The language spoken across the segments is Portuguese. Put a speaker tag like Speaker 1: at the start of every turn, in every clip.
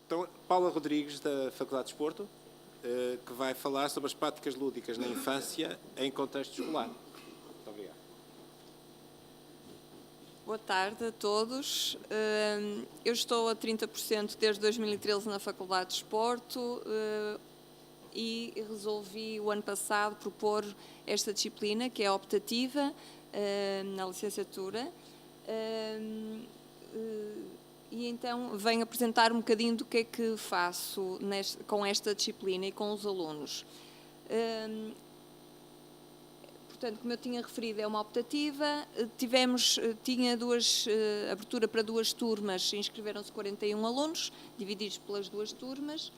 Speaker 1: Então, Paula Rodrigues, da Faculdade de Desporto, que vai falar sobre as práticas lúdicas na infância em contexto escolar. Muito obrigado.
Speaker 2: Boa tarde a todos. Eu estou a 30% desde 2013 na Faculdade de Desporto e resolvi o ano passado propor esta disciplina, que é optativa, na licenciatura. E então venho apresentar um bocadinho do que é que faço com esta disciplina e com os alunos. Portanto, como eu tinha referido, é uma optativa. Tinha abertura para 2 turmas, inscreveram-se 41 alunos, divididos pelas 2 turmas.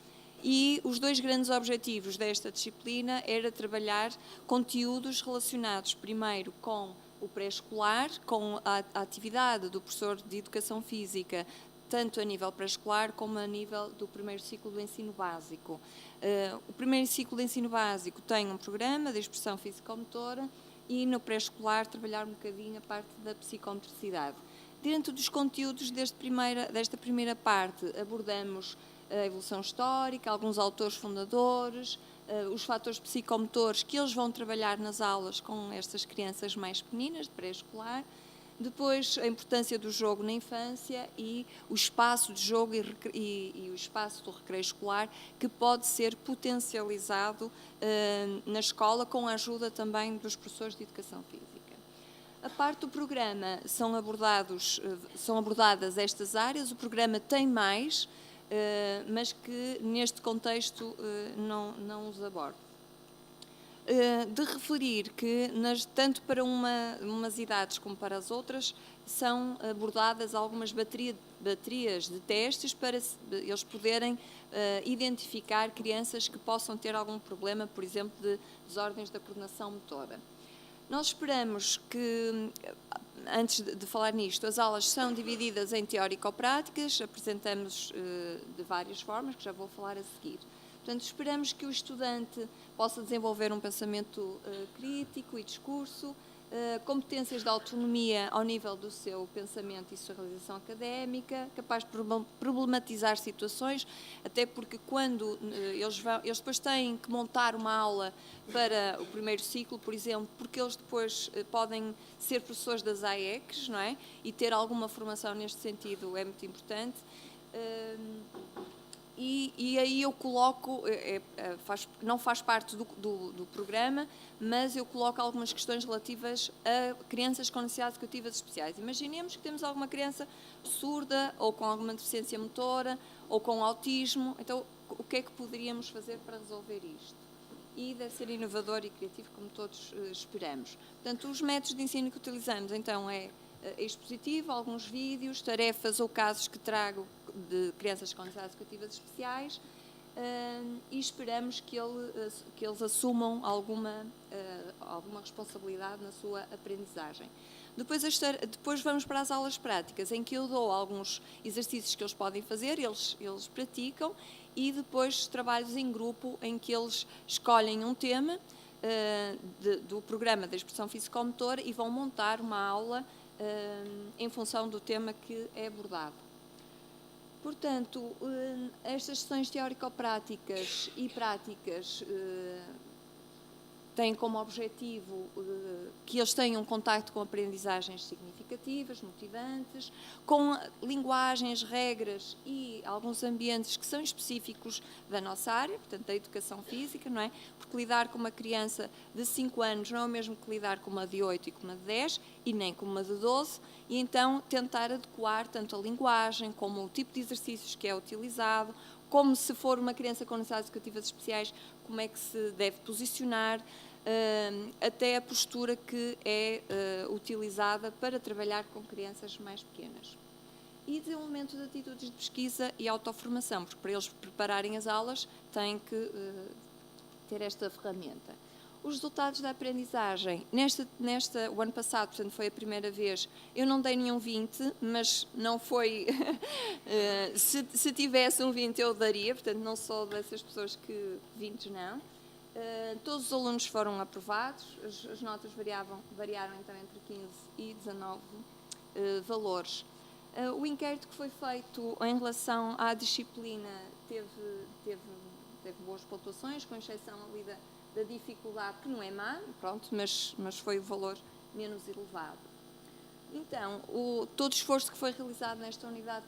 Speaker 2: E os 2 grandes objetivos desta disciplina era trabalhar conteúdos relacionados, primeiro, com o pré-escolar, com a atividade do professor de Educação Física, tanto a nível pré-escolar como a nível do primeiro ciclo do ensino básico. O primeiro ciclo de ensino básico tem um programa de expressão físico-motora e no pré-escolar trabalhar um bocadinho a parte da psicomotricidade. Dentro dos conteúdos desta primeira parte abordamos a evolução histórica, alguns autores fundadores, os fatores psicomotores que eles vão trabalhar nas aulas com estas crianças mais pequeninas, de pré-escolar. Depois, a importância do jogo na infância e o espaço de jogo e o espaço do recreio escolar que pode ser potencializado na escola com a ajuda também dos professores de Educação Física. A parte do programa são abordadas estas áreas. O programa tem mais, mas que neste contexto não os abordo. De referir que, tanto para umas idades como para as outras, são abordadas algumas baterias de testes para eles poderem identificar crianças que possam ter algum problema, por exemplo, de desordens da coordenação motora. Nós esperamos que, antes de falar nisto, as aulas são divididas em teórico-práticas, apresentamos de várias formas, que já vou falar a seguir. Portanto, esperamos que o estudante possa desenvolver um pensamento crítico e discurso, competências de autonomia ao nível do seu pensamento e sua realização académica, capaz de problematizar situações, até porque quando eles depois têm que montar uma aula para o primeiro ciclo, por exemplo, porque eles depois podem ser professores das AECs, não é? E ter alguma formação neste sentido é muito importante. E aí eu coloco, não faz parte do programa, mas eu coloco algumas questões relativas a crianças com necessidades educativas especiais. Imaginemos que temos alguma criança surda ou com alguma deficiência motora ou com autismo. Então, o que é que poderíamos fazer para resolver isto? E deve ser inovador e criativo, como todos esperamos. Portanto, os métodos de ensino que utilizamos, então, é expositivo, alguns vídeos, tarefas ou casos que trago de crianças com necessidades educativas especiais e esperamos que eles assumam alguma responsabilidade na sua aprendizagem. Depois vamos para as aulas práticas, em que eu dou alguns exercícios que eles podem fazer, eles praticam, e depois trabalhos em grupo em que eles escolhem um tema do programa da expressão físico-motora e vão montar uma aula em função do tema que é abordado. Portanto, estas sessões teórico-práticas e práticas têm como objetivo que eles tenham contacto com aprendizagens significativas, motivantes, com linguagens, regras e alguns ambientes que são específicos da nossa área, portanto, da educação física, não é? Porque lidar com uma criança de 5 anos não é o mesmo que lidar com uma de 8 e com uma de 10 e nem com uma de 12, e então tentar adequar tanto a linguagem como o tipo de exercícios que é utilizado, como se for uma criança com necessidades educativas especiais, como é que se deve posicionar, até a postura que é utilizada para trabalhar com crianças mais pequenas. E desenvolvimento de atitudes de pesquisa e autoformação, porque para eles prepararem as aulas têm que ter esta ferramenta. Os resultados da aprendizagem, o ano passado, portanto, foi a primeira vez, eu não dei nenhum 20, mas não foi, se tivesse um 20 eu daria, portanto, não sou dessas pessoas que 20 não. Todos os alunos foram aprovados, as notas variaram então entre 15 e 19 valores. O inquérito que foi feito em relação à disciplina teve boas pontuações, com exceção ali da dificuldade, que não é má, pronto, mas foi o valor menos elevado. Então, todo o esforço que foi realizado nesta unidade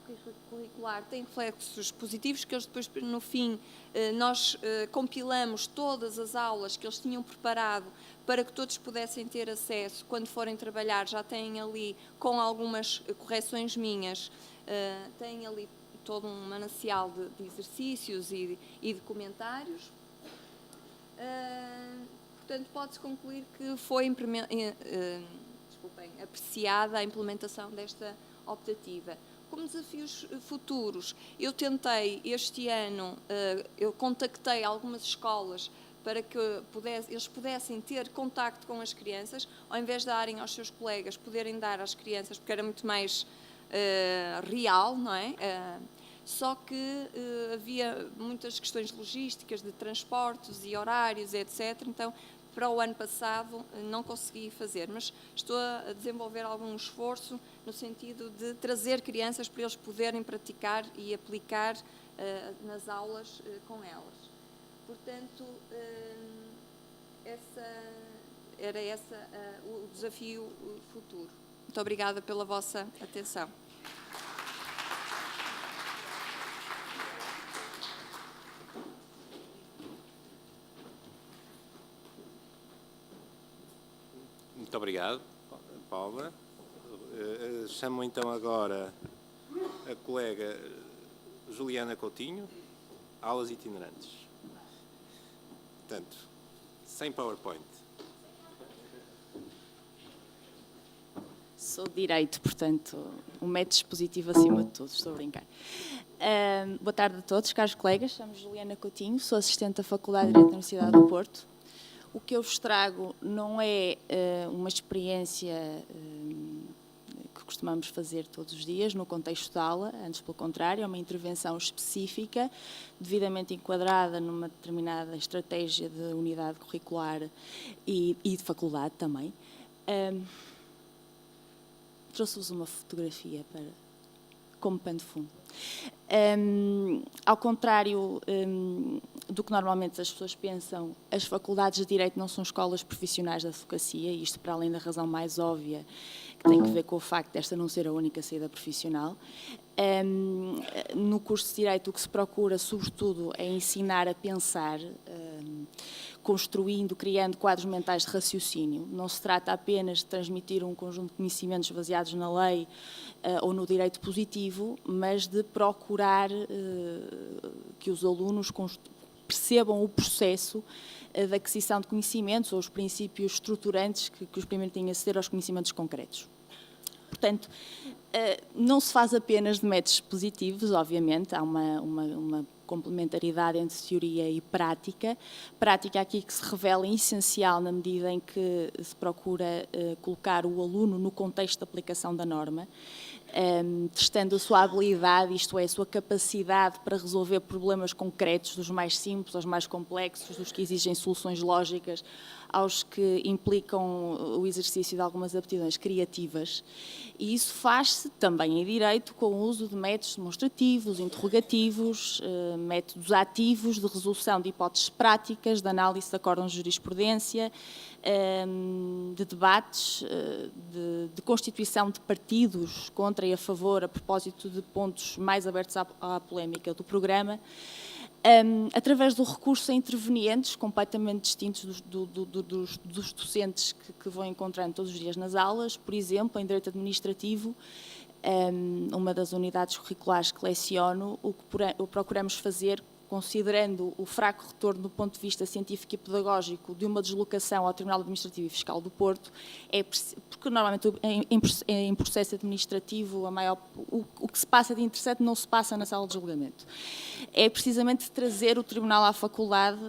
Speaker 2: curricular tem reflexos positivos, que eles depois, no fim, nós compilamos todas as aulas que eles tinham preparado para que todos pudessem ter acesso, quando forem trabalhar, já têm ali, com algumas correções minhas, têm ali todo um manancial de exercícios e de comentários. Portanto, pode-se concluir que foi apreciada a implementação desta optativa. Como desafios futuros, eu tentei este ano, eu contactei algumas escolas para que eles pudessem ter contacto com as crianças, ao invés de darem aos seus colegas, poderem dar às crianças, porque era muito mais real, não é? Só que havia muitas questões logísticas, de transportes e horários, etc. Então, para o ano passado não consegui fazer, mas estou a desenvolver algum esforço no sentido de trazer crianças para eles poderem praticar e aplicar nas aulas com elas. Portanto, era esse o desafio futuro. Muito obrigada pela vossa atenção.
Speaker 1: Muito obrigado, Paula. Chamo então agora a colega Juliana Coutinho, aulas itinerantes. Portanto, sem PowerPoint.
Speaker 3: Sou de Direito, portanto, um método expositivo acima de tudo, estou a brincar. Boa tarde a todos, caros colegas. Chamo-me Juliana Coutinho, sou assistente da Faculdade de Direito da Universidade do Porto. O que eu vos trago não é uma experiência que costumamos fazer todos os dias no contexto de aula, antes pelo contrário, é uma intervenção específica, devidamente enquadrada numa determinada estratégia de unidade curricular e de faculdade também. Trouxe-vos uma fotografia como pano de fundo. Ao contrário do que normalmente as pessoas pensam, as faculdades de Direito não são escolas profissionais de advocacia, isto para além da razão mais óbvia, que tem que ver com o facto desta não ser a única saída profissional. No curso de Direito o que se procura, sobretudo, é ensinar a pensar, construindo, criando quadros mentais de raciocínio. Não se trata apenas de transmitir um conjunto de conhecimentos baseados na lei ou no direito positivo, mas de procurar que os alunos percebam o processo da aquisição de conhecimentos ou os princípios estruturantes que os permitem aceder aos conhecimentos concretos. Portanto, não se faz apenas de métodos positivos, obviamente, há uma complementaridade entre teoria e prática. Prática aqui que se revela essencial na medida em que se procura colocar o aluno no contexto de aplicação da norma, testando a sua habilidade, isto é, a sua capacidade para resolver problemas concretos, dos mais simples aos mais complexos, dos que exigem soluções lógicas, aos que implicam o exercício de algumas aptidões criativas. E isso faz-se também em Direito com o uso de métodos demonstrativos, interrogativos, métodos ativos de resolução de hipóteses práticas, de análise de acórdãos de jurisprudência, de debates, de constituição de partidos contra e a favor, a propósito de pontos mais abertos à polémica do programa, através do recurso a intervenientes completamente distintos dos docentes que vão encontrando todos os dias nas aulas. Por exemplo, em Direito Administrativo, uma das unidades curriculares que leciono, o que procuramos fazer, considerando o fraco retorno do ponto de vista científico e pedagógico de uma deslocação ao Tribunal Administrativo e Fiscal do Porto, porque normalmente em processo administrativo o que se passa de interessante não se passa na sala de julgamento. É precisamente trazer o Tribunal à faculdade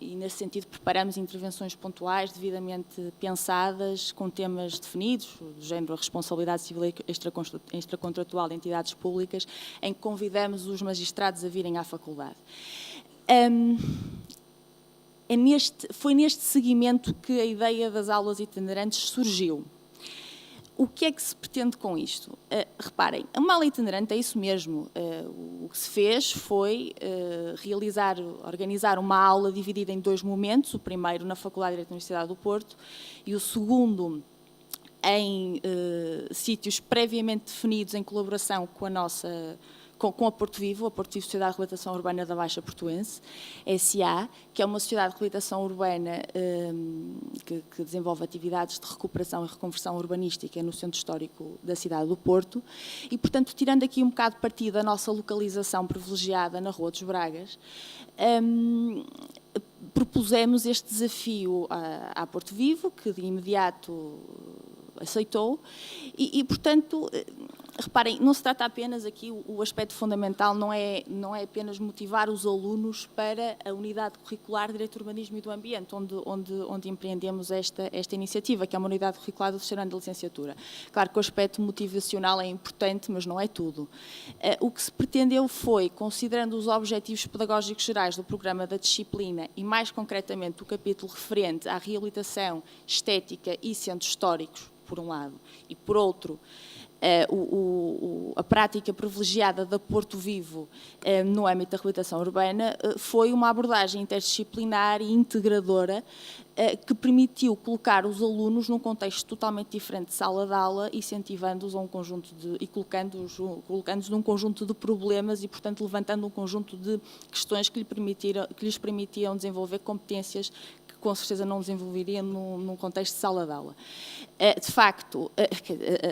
Speaker 3: e, nesse sentido, preparamos intervenções pontuais devidamente pensadas, com temas definidos, do género a responsabilidade civil e extracontratual de entidades públicas, em que convidamos os magistrados a virem à faculdade. Foi neste seguimento que a ideia das aulas itinerantes surgiu. O que é que se pretende com isto? Reparem, uma aula itinerante é isso mesmo. O que se fez foi organizar uma aula dividida em 2 momentos, o primeiro na Faculdade de Direito da Universidade do Porto e o segundo em sítios previamente definidos em colaboração com a Porto Vivo, Sociedade de Reabilitação Urbana da Baixa Portuense, SA, que é uma sociedade de reabilitação urbana que desenvolve atividades de recuperação e reconversão urbanística no centro histórico da cidade do Porto. E, portanto, tirando aqui um bocado de partido da nossa localização privilegiada na Rua dos Bragas, propusemos este desafio à Porto Vivo, que de imediato aceitou, e portanto, reparem, não se trata apenas aqui, o aspecto fundamental não é apenas motivar os alunos para a unidade curricular de Direito do Urbanismo e do Ambiente, onde empreendemos esta iniciativa, que é uma unidade curricular do terceiro ano da licenciatura. Claro que o aspecto motivacional é importante, mas não é tudo. O que se pretendeu foi, considerando os objetivos pedagógicos gerais do programa da disciplina e, mais concretamente, o capítulo referente à reabilitação, estética e centros históricos, por um lado, e por outro, a prática privilegiada da Porto Vivo no âmbito da reabilitação urbana, foi uma abordagem interdisciplinar e integradora que permitiu colocar os alunos num contexto totalmente diferente de sala de aula, incentivando-os a um conjunto e colocando-os num conjunto de problemas e, portanto, levantando um conjunto de questões que lhes permitiam desenvolver competências que com certeza não desenvolveriam num contexto de sala de aula. De facto,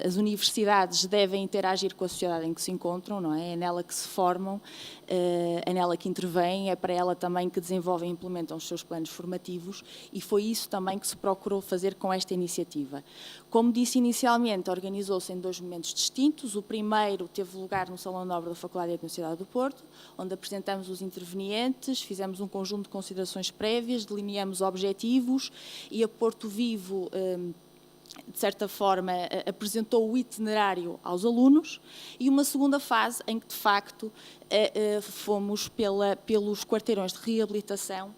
Speaker 3: as universidades devem interagir com a sociedade em que se encontram, não é? É nela que se formam, é nela que intervêm, é para ela também que desenvolvem e implementam os seus planos formativos, e foi isso também que se procurou fazer com esta iniciativa. Como disse inicialmente, organizou-se em 2 momentos distintos. O primeiro teve lugar no Salão Nobre da Faculdade de Direito da Universidade do Porto, onde apresentamos os intervenientes, fizemos um conjunto de considerações prévias, delineamos objetivos, e a Porto Vivo, de certa forma, apresentou o itinerário aos alunos, e uma segunda fase em que, de facto, fomos pelos quarteirões de reabilitação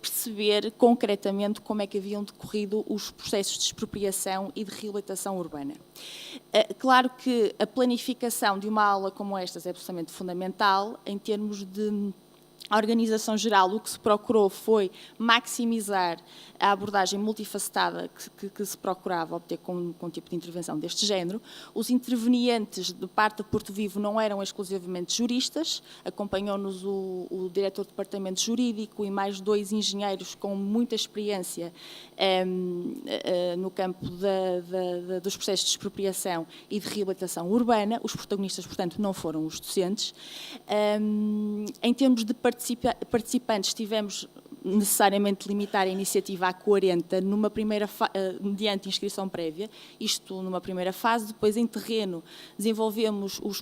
Speaker 3: perceber concretamente como é que haviam decorrido os processos de expropriação e de reabilitação urbana. Claro que a planificação de uma aula como esta é absolutamente fundamental em termos de a organização geral. O que se procurou foi maximizar a abordagem multifacetada que se procurava obter com um tipo de intervenção deste género. Os intervenientes de parte da Porto Vivo não eram exclusivamente juristas, acompanhou-nos o diretor do departamento jurídico e mais 2 engenheiros com muita experiência no campo dos processos de expropriação e de reabilitação urbana. Os protagonistas, portanto, não foram os docentes. Em termos de participantes, tivemos necessariamente limitar a iniciativa a 40 mediante inscrição prévia, isto numa primeira fase. Depois, em terreno, dividimos os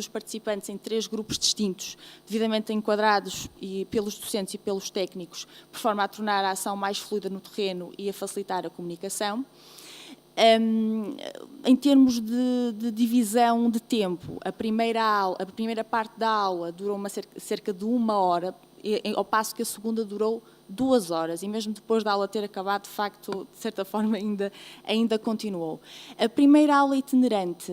Speaker 3: participantes em 3 grupos distintos, devidamente enquadrados pelos docentes e pelos técnicos, por forma a tornar a ação mais fluida no terreno e a facilitar a comunicação. Em termos de divisão de tempo, a primeira parte da aula durou cerca de 1 hora, ao passo que a segunda durou 2 horas, e mesmo depois da aula ter acabado, de facto, de certa forma, ainda continuou. A primeira aula itinerante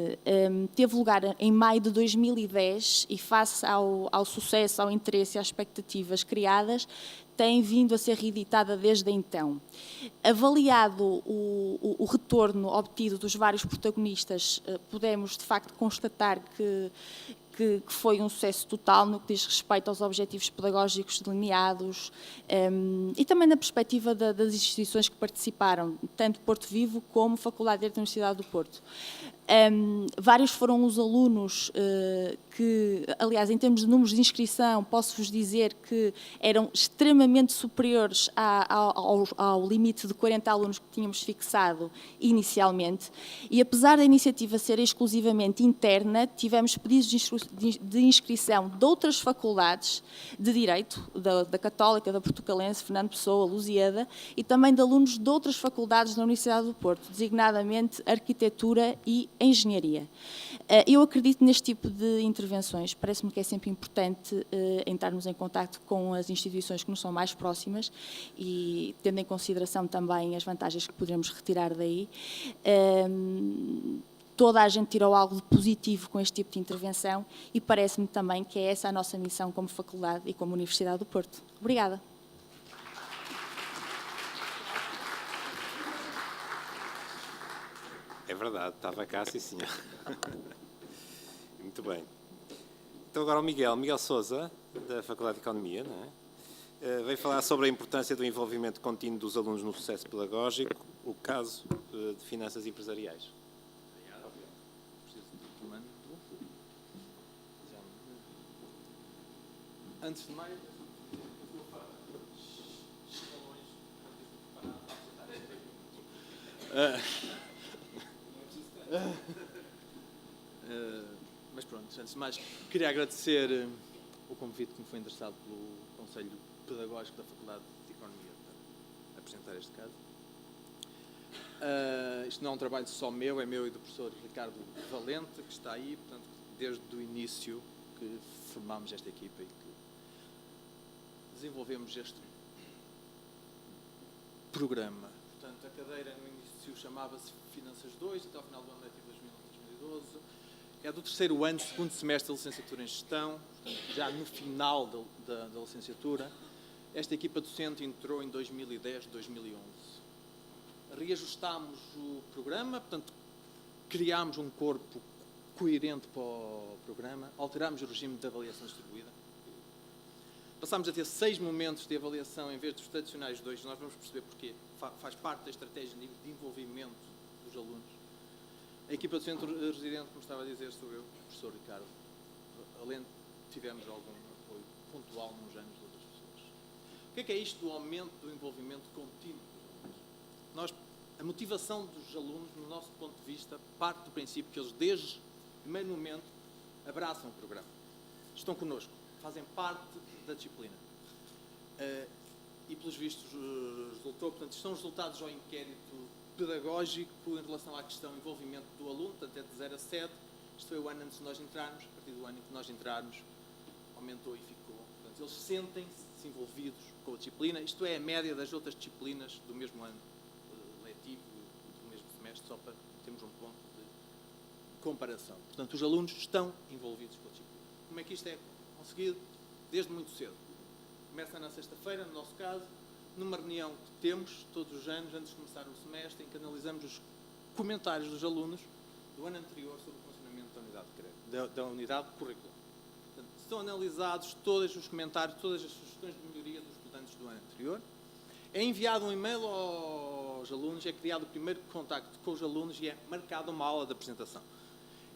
Speaker 3: teve lugar em maio de 2010 e, face ao sucesso, ao interesse e às expectativas criadas, tem vindo a ser reeditada desde então. Avaliado o retorno obtido dos vários protagonistas, podemos, de facto, constatar que foi um sucesso total no que diz respeito aos objetivos pedagógicos delineados e também na perspectiva das instituições que participaram, tanto Porto Vivo como Faculdade de Direito da Universidade do Porto. Vários foram os alunos que, aliás, em termos de números de inscrição, posso-vos dizer que eram extremamente superiores ao limite de 40 alunos que tínhamos fixado inicialmente, e apesar da iniciativa ser exclusivamente interna, tivemos pedidos de inscrição de inscrição de outras faculdades de Direito, da Católica, da Portucalense, Fernando Pessoa, Lusíada, e também de alunos de outras faculdades da Universidade do Porto, designadamente Arquitetura e Engenharia. Eu acredito neste tipo de intervenções. Parece-me que é sempre importante entrarmos em contacto com as instituições que nos são mais próximas e tendo em consideração também as vantagens que poderemos retirar daí. Toda a gente tirou algo de positivo com este tipo de intervenção e parece-me também que é essa a nossa missão como faculdade e como Universidade do Porto. Obrigada.
Speaker 1: É verdade, estava cá, sim, senhor. Muito bem. Então agora o Miguel Sousa, da Faculdade de Economia, não é? Veio falar sobre a importância do envolvimento contínuo dos alunos no processo pedagógico, o caso de finanças empresariais.
Speaker 4: Preciso de comando. Antes de mais, mas pronto, antes de mais, queria agradecer o convite que me foi endereçado pelo Conselho Pedagógico da Faculdade de Economia para apresentar este caso. Isto não é um trabalho só meu, é meu e do professor Ricardo Valente, que está aí, portanto, desde o início que formámos esta equipa e que desenvolvemos este programa. Portanto, a cadeira no início chamava-se Finanças 2, até ao final do ano letivo 2011-2012. É do terceiro ano, segundo semestre da licenciatura em Gestão, portanto, já no final da licenciatura. Esta equipa docente entrou em 2010, 2011. Reajustámos o programa, portanto, criámos um corpo coerente para o programa, alterámos o regime de avaliação distribuída. Passámos a ter 6 momentos de avaliação em vez dos tradicionais 2, nós vamos perceber porquê. Faz parte da estratégia de envolvimento dos alunos. A equipa docente residente, como estava a dizer, sou eu, o professor Ricardo. Além de tivemos algum apoio pontual nos anos de outras pessoas. O que é isto do aumento do envolvimento contínuo dos alunos? A motivação dos alunos, no nosso ponto de vista, parte do princípio que eles, desde o primeiro momento, abraçam o programa. Estão connosco, fazem parte da disciplina. E, pelos vistos, resultou, portanto, são os resultados ao inquérito pedagógico em relação à questão do envolvimento do aluno, portanto, é de 0 a 7. Isto foi o ano antes de nós entrarmos, a partir do ano em que nós entrarmos, aumentou e ficou. Portanto, eles sentem-se envolvidos com a disciplina. Isto é a média das outras disciplinas do mesmo ano letivo, do mesmo semestre, só para termos um ponto de comparação. Portanto, os alunos estão envolvidos com a disciplina. Como é que isto é conseguido? Desde muito cedo. Começa na sexta-feira, no nosso caso, numa reunião que temos todos os anos, antes de começar o semestre, em que analisamos os comentários dos alunos do ano anterior sobre o funcionamento da unidade de crédito, da unidade curricular. Portanto, são analisados todos os comentários, todas as sugestões de melhoria dos estudantes do ano anterior. É enviado um e-mail aos alunos, é criado o primeiro contacto com os alunos e é marcada uma aula de apresentação.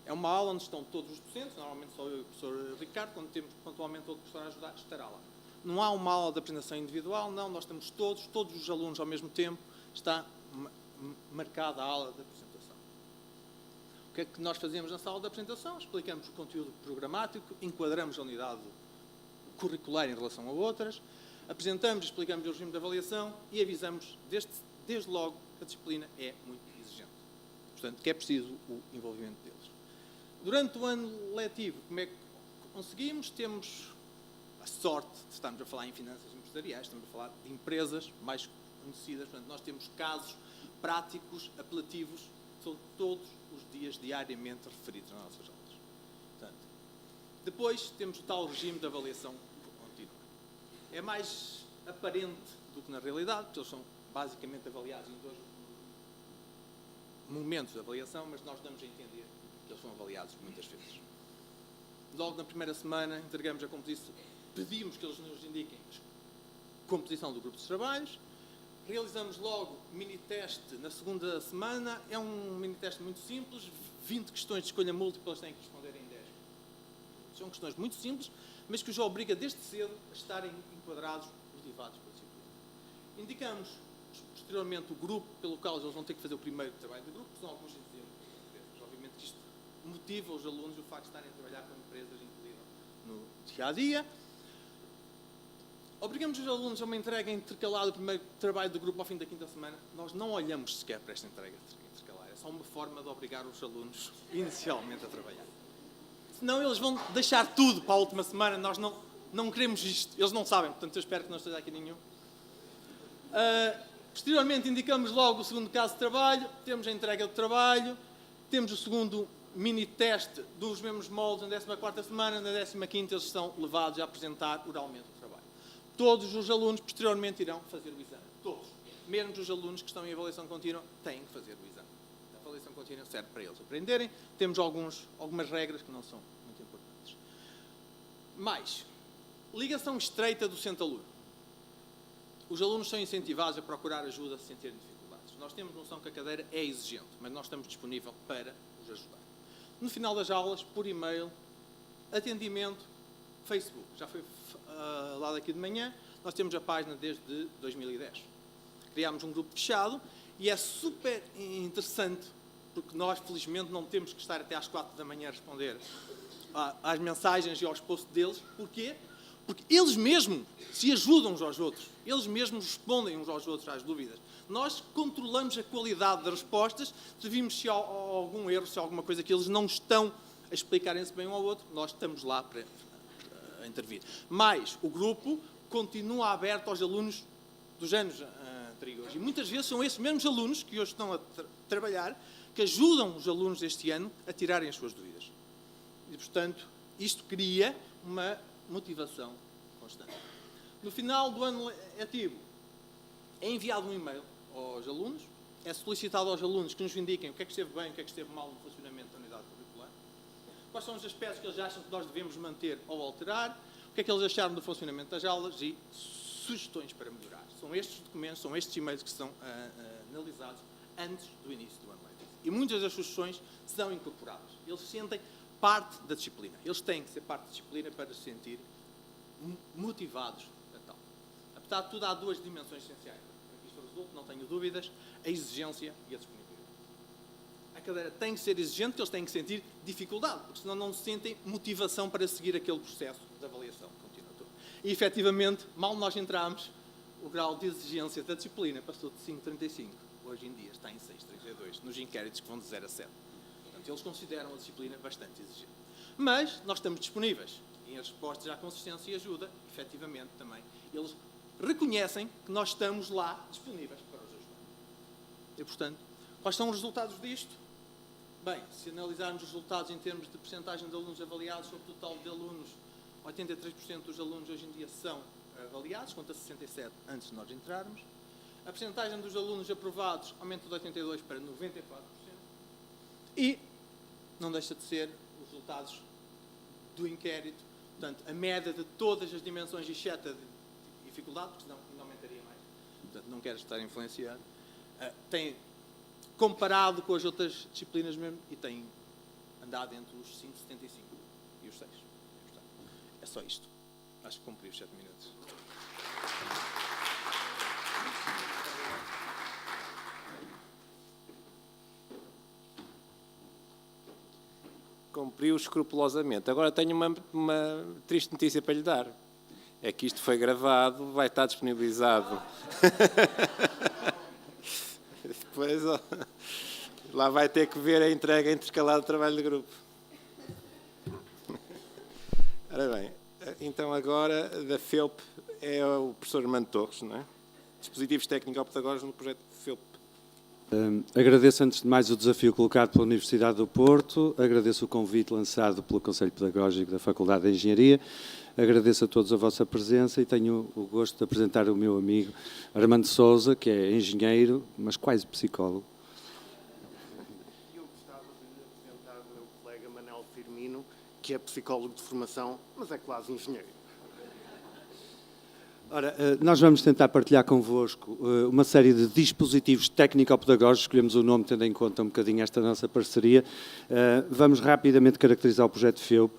Speaker 4: É uma aula onde estão todos os docentes, normalmente só eu e o professor Ricardo, quando temos pontualmente outro professor a ajudar, estará lá. Não há uma aula de apresentação individual, não, nós temos todos os alunos ao mesmo tempo, está marcada a aula de apresentação. O que é que nós fazemos na sala de apresentação? Explicamos o conteúdo programático, enquadramos a unidade curricular em relação a outras, apresentamos e explicamos o regime de avaliação e avisamos desde logo que a disciplina é muito exigente. Portanto, que é preciso o envolvimento deles. Durante o ano letivo, como é que conseguimos? Temos a sorte de estarmos a falar em finanças empresariais, estamos a falar de empresas mais conhecidas, portanto, nós temos casos práticos, apelativos, que são todos os dias, diariamente, referidos nas nossas aulas. Portanto, depois temos o tal regime de avaliação contínua. É mais aparente do que na realidade, porque eles são basicamente avaliados em 2 momentos de avaliação, mas nós damos a entender que eles são avaliados muitas vezes. Logo na primeira semana entregamos a composição, pedimos que eles nos indiquem a composição do grupo de trabalhos, realizamos logo mini-teste na segunda semana, é um mini-teste muito simples, 20 questões de escolha múltipla, eles têm que responder em 10. São questões muito simples, mas que os obriga desde cedo a estarem enquadrados, motivados pela disciplina. Indicamos posteriormente o grupo pelo qual eles vão ter que fazer o primeiro trabalho de grupo, são alguns exemplos, obviamente que isto motiva os alunos o facto de estarem a trabalhar com empresas incluídas no dia-a-dia. Obrigamos os alunos a uma entrega intercalada do primeiro trabalho do grupo ao fim da quinta semana. Nós não olhamos sequer para esta entrega intercalar. É só uma forma de obrigar os alunos inicialmente a trabalhar. Senão eles vão deixar tudo para a última semana. Nós não queremos isto. Eles não sabem, portanto eu espero que não esteja aqui nenhum. Posteriormente indicamos logo o segundo caso de trabalho, temos a entrega do trabalho, temos o segundo mini-teste dos mesmos moldes na 14ª semana, na 15ª eles são levados a apresentar oralmente o trabalho. Todos os alunos posteriormente irão fazer o exame. Todos. Mesmo os alunos que estão em avaliação contínua têm que fazer o exame. A avaliação contínua serve para eles aprenderem. Temos algumas regras que não são muito importantes. Mais, ligação estreita docente-aluno. Os alunos são incentivados a procurar ajuda se sentirem dificuldades. Nós temos noção que a cadeira é exigente, mas nós estamos disponíveis para os ajudar. No final das aulas, por e-mail, atendimento, Facebook. Já foi lá daqui de manhã. Nós temos a página desde 2010. Criámos um grupo fechado e é super interessante porque nós, felizmente, não temos que estar até às 4 da manhã a responder às mensagens e aos posts deles. Porquê? Porque eles mesmos se ajudam uns aos outros. Eles mesmos respondem uns aos outros às dúvidas. Nós controlamos a qualidade das respostas. Se vimos se há algum erro, se há alguma coisa que eles não estão a explicarem-se bem um ao outro, nós estamos lá para intervir. Mas o grupo continua aberto aos alunos dos anos anteriores. E muitas vezes são esses mesmos alunos que hoje estão a trabalhar que ajudam os alunos deste ano a tirarem as suas dúvidas. E, portanto, isto cria uma motivação constante. No final do ano letivo, é enviado um e-mail aos alunos, é solicitado aos alunos que nos indiquem o que é que esteve bem, o que é que esteve mal no funcionamento da unidade curricular, quais são os aspectos que eles acham que nós devemos manter ou alterar, o que é que eles acharam do funcionamento das aulas e sugestões para melhorar. São estes documentos, são estes e-mails que são analisados antes do início do ano letivo. E muitas das sugestões são incorporadas. Eles sentem parte da disciplina. Eles têm que ser parte da disciplina para se sentir motivados a tal. Apesar de tudo, há duas dimensões essenciais. Para que isto resulte, não tenho dúvidas, a exigência e a disponibilidade. A cadeira tem que ser exigente, porque eles têm que sentir dificuldade, porque senão não sentem motivação para seguir aquele processo de avaliação contínua. E, efetivamente, mal nós entramos, o grau de exigência da disciplina passou de 5,35. Hoje em dia está em 6,32, nos inquéritos que vão de 0 a 7. Portanto, eles consideram a disciplina bastante exigente. Mas nós estamos disponíveis. E as respostas à consistência e ajuda, efetivamente, também. Eles reconhecem que nós estamos lá disponíveis para os ajudar. E, portanto, quais são os resultados disto? Bem, se analisarmos os resultados em termos de percentagem de alunos avaliados sobre o total de alunos, 83% dos alunos hoje em dia são avaliados, contra 67% antes de nós entrarmos. A percentagem dos alunos aprovados aumenta de 82% para 94%. E não deixa de ser os resultados do inquérito. Portanto, a média de todas as dimensões, exceto a de dificuldade, porque senão ainda aumentaria mais. Portanto, não quero estar a influenciar. Tem comparado com as outras disciplinas mesmo e tem andado entre os 5,75 e os 6. Portanto, é só isto. Acho que cumpri os 7 minutos.
Speaker 1: Cumpriu escrupulosamente. Agora tenho uma triste notícia para lhe dar. É que isto foi gravado, vai estar disponibilizado. Depois lá vai ter que ver a entrega intercalada de trabalho de grupo. Ora bem, então agora da FEUP é o professor Armando Torres, não é? Dispositivos técnico-pedagógicos no projeto FEUP.
Speaker 5: Agradeço antes de mais o desafio colocado pela Universidade do Porto, agradeço o convite lançado pelo Conselho Pedagógico da Faculdade de Engenharia, agradeço a todos a vossa presença e tenho o gosto de apresentar o meu amigo Armando Sousa, que é engenheiro, mas quase psicólogo.
Speaker 6: Eu gostava de apresentar o meu colega Manel Firmino, que é psicólogo de formação, mas é quase engenheiro.
Speaker 5: Ora, nós vamos tentar partilhar convosco uma série de dispositivos técnico-pedagógicos, escolhemos o nome tendo em conta um bocadinho esta nossa parceria. Vamos rapidamente caracterizar o projeto FEUP.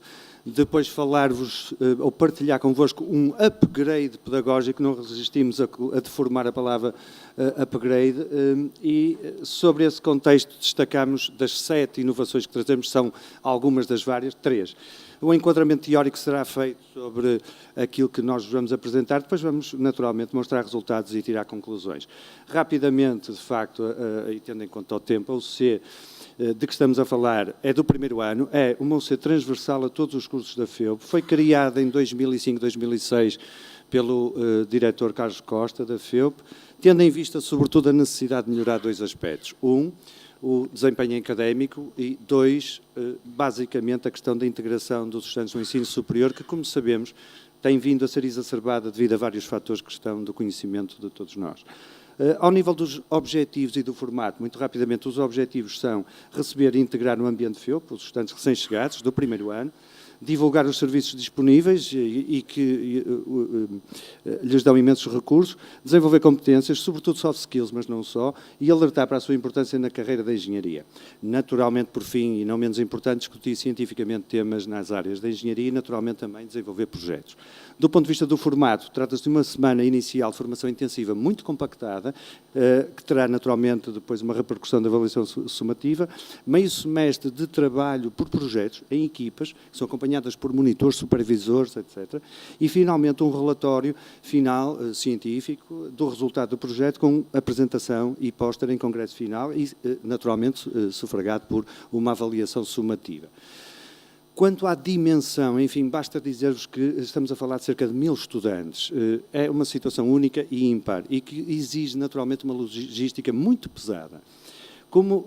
Speaker 5: depois falar-vos ou partilhar convosco um upgrade pedagógico, não resistimos a deformar a palavra upgrade, e sobre esse contexto destacamos das 7 inovações que trazemos, são algumas das várias, 3. O enquadramento teórico será feito sobre aquilo que nós vamos apresentar, depois vamos naturalmente mostrar resultados e tirar conclusões. Rapidamente, de facto, e tendo em conta o tempo, a UC de que estamos a falar é do primeiro ano, é uma UC transversal a todos os cursos da FEUP, foi criada em 2005, 2006 pelo diretor Carlos Costa da FEUP, tendo em vista sobretudo a necessidade de melhorar 2 aspectos. O desempenho académico e 2, basicamente, a questão da integração dos estudantes no ensino superior, que, como sabemos, tem vindo a ser exacerbada devido a vários fatores que estão do conhecimento de todos nós. Ao nível dos objetivos e do formato, muito rapidamente, os objetivos são receber e integrar no ambiente FEUP os estudantes recém-chegados do primeiro ano, divulgar os serviços disponíveis e que lhes dão imensos recursos, desenvolver competências, sobretudo soft skills, mas não só, e alertar para a sua importância na carreira da engenharia. Naturalmente, por fim, e não menos importante, discutir cientificamente temas nas áreas da engenharia e, naturalmente, também desenvolver projetos. Do ponto de vista do formato, trata-se de uma semana inicial de formação intensiva muito compactada, que terá, naturalmente, depois uma repercussão da avaliação sumativa, meio semestre de trabalho por projetos, em equipas, que são acompanhadas por monitores, supervisores, etc. E, finalmente, um relatório final científico do resultado do projeto com apresentação e póster em congresso final e, naturalmente, sufragado por uma avaliação sumativa. Quanto à dimensão, enfim, basta dizer-vos que estamos a falar de cerca de 1000 estudantes. É uma situação única e ímpar e que exige, naturalmente, uma logística muito pesada. Como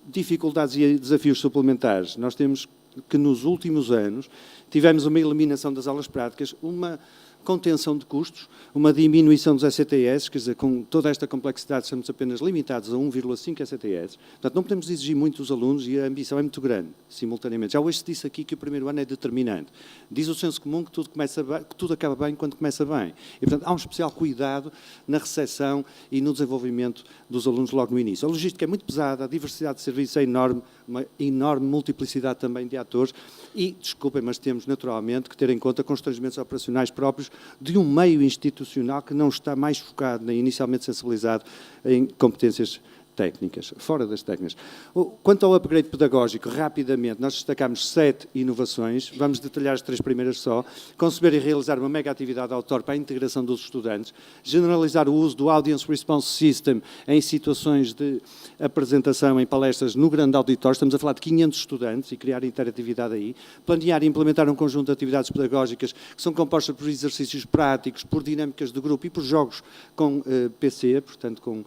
Speaker 5: dificuldades e desafios suplementares, nós temos que nos últimos anos tivemos uma eliminação das aulas práticas, uma contenção de custos, uma diminuição dos ECTS, quer dizer, com toda esta complexidade estamos apenas limitados a 1,5 ECTS. Portanto, não podemos exigir muito dos alunos e a ambição é muito grande, simultaneamente. Já hoje se disse aqui que o primeiro ano é determinante. Diz o senso comum que tudo acaba bem quando começa bem. E, portanto, há um especial cuidado na recepção e no desenvolvimento dos alunos logo no início. A logística é muito pesada, a diversidade de serviços é enorme, uma enorme multiplicidade também de atores e, desculpem, mas temos naturalmente que ter em conta constrangimentos operacionais próprios de um meio institucional que não está mais focado, nem inicialmente sensibilizado em competências técnicas, fora das técnicas. Quanto ao upgrade pedagógico, rapidamente, nós destacamos 7 inovações, vamos detalhar as 3 primeiras só, conceber e realizar uma mega atividade outdoor para a integração dos estudantes, generalizar o uso do Audience Response System em situações de apresentação em palestras no grande auditório, estamos a falar de 500 estudantes e criar interatividade aí, planear e implementar um conjunto de atividades pedagógicas que são compostas por exercícios práticos, por dinâmicas de grupo e por jogos com PC, portanto com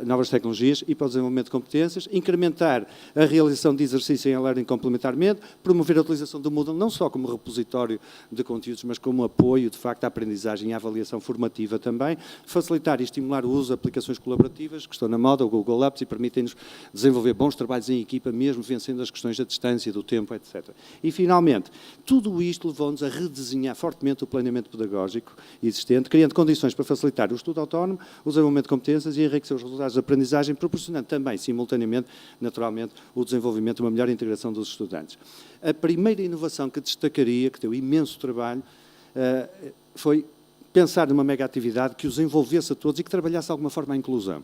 Speaker 5: novas tecnologias, e para o desenvolvimento de competências, incrementar a realização de exercício em e-learning complementarmente, promover a utilização do Moodle não só como repositório de conteúdos, mas como apoio, de facto, à aprendizagem e à avaliação formativa também, facilitar e estimular o uso de aplicações colaborativas que estão na moda, o Google Apps, e permitem-nos desenvolver bons trabalhos em equipa, mesmo vencendo as questões da distância, do tempo, etc. E, finalmente, tudo isto levou-nos a redesenhar fortemente o planeamento pedagógico existente, criando condições para facilitar o estudo autónomo, o desenvolvimento de competências e enriquecer os resultados de aprendizagem, proporcionando também, simultaneamente, naturalmente, o desenvolvimento de uma melhor integração dos estudantes. A primeira inovação que destacaria, que deu imenso trabalho, foi pensar numa mega atividade que os envolvesse a todos e que trabalhasse de alguma forma a inclusão.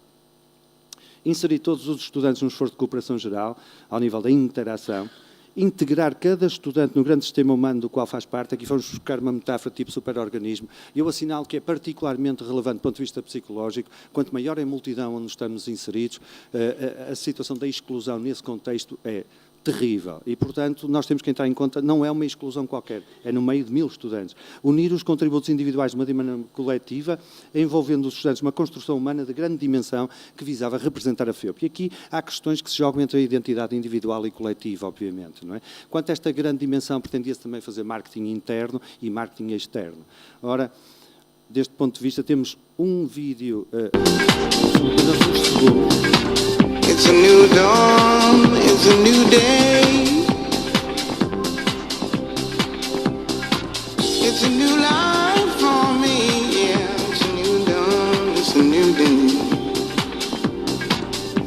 Speaker 5: Inserir todos os estudantes num esforço de cooperação geral, ao nível da interação, integrar cada estudante no grande sistema humano do qual faz parte. Aqui vamos buscar uma metáfora tipo superorganismo. E eu assinalo que é particularmente relevante do ponto de vista psicológico. Quanto maior é a multidão onde estamos inseridos, a situação da exclusão nesse contexto é terrível. E, portanto, nós temos que entrar em conta, não é uma exclusão qualquer, é no meio de 1000 estudantes. Unir os contributos individuais de uma dimensão coletiva, envolvendo os estudantes numa construção humana de grande dimensão que visava representar a FEUP. E aqui há questões que se jogam entre a identidade individual e coletiva, obviamente. Não é? Quanto a esta grande dimensão, pretendia-se também fazer marketing interno e marketing externo. Ora, deste ponto de vista, temos um vídeo...
Speaker 7: It's a new dawn, it's a new day. It's a new life for me, yeah. It's a new dawn, it's a new day.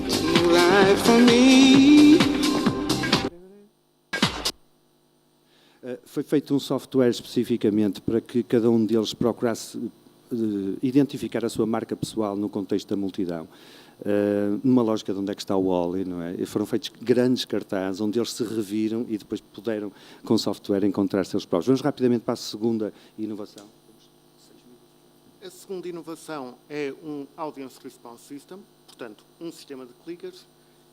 Speaker 7: It's a new life for me.
Speaker 5: foi feito um software especificamente para que cada um deles procurasse identificar a sua marca pessoal no contexto da multidão. Numa lógica de onde é que está o Wall-E, não é? E foram feitos grandes cartazes onde eles se reviram e depois puderam, com software, encontrar-se eles próprios. Vamos rapidamente para a segunda inovação.
Speaker 6: A segunda inovação é um Audience Response System, portanto, um sistema de clickers,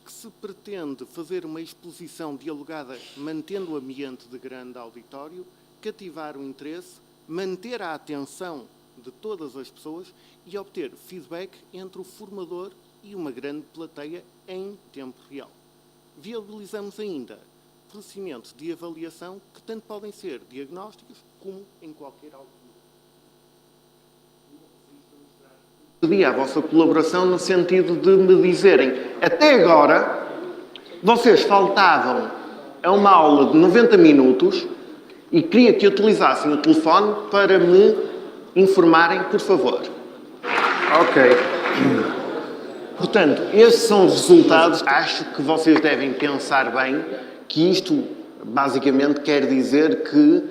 Speaker 6: que se pretende fazer uma exposição dialogada mantendo o ambiente de grande auditório, cativar o interesse, manter a atenção de todas as pessoas e obter feedback entre o formador e uma grande plateia em tempo real. Viabilizamos ainda procedimentos de avaliação que tanto podem ser diagnósticos como em qualquer altura. Pedi a vossa colaboração no sentido de me dizerem, até agora, vocês faltavam a uma aula de 90 minutos e queria que utilizassem o telefone para me informarem, por favor. Ok. Portanto, estes são os resultados. Acho que vocês devem pensar bem que isto, basicamente, quer dizer que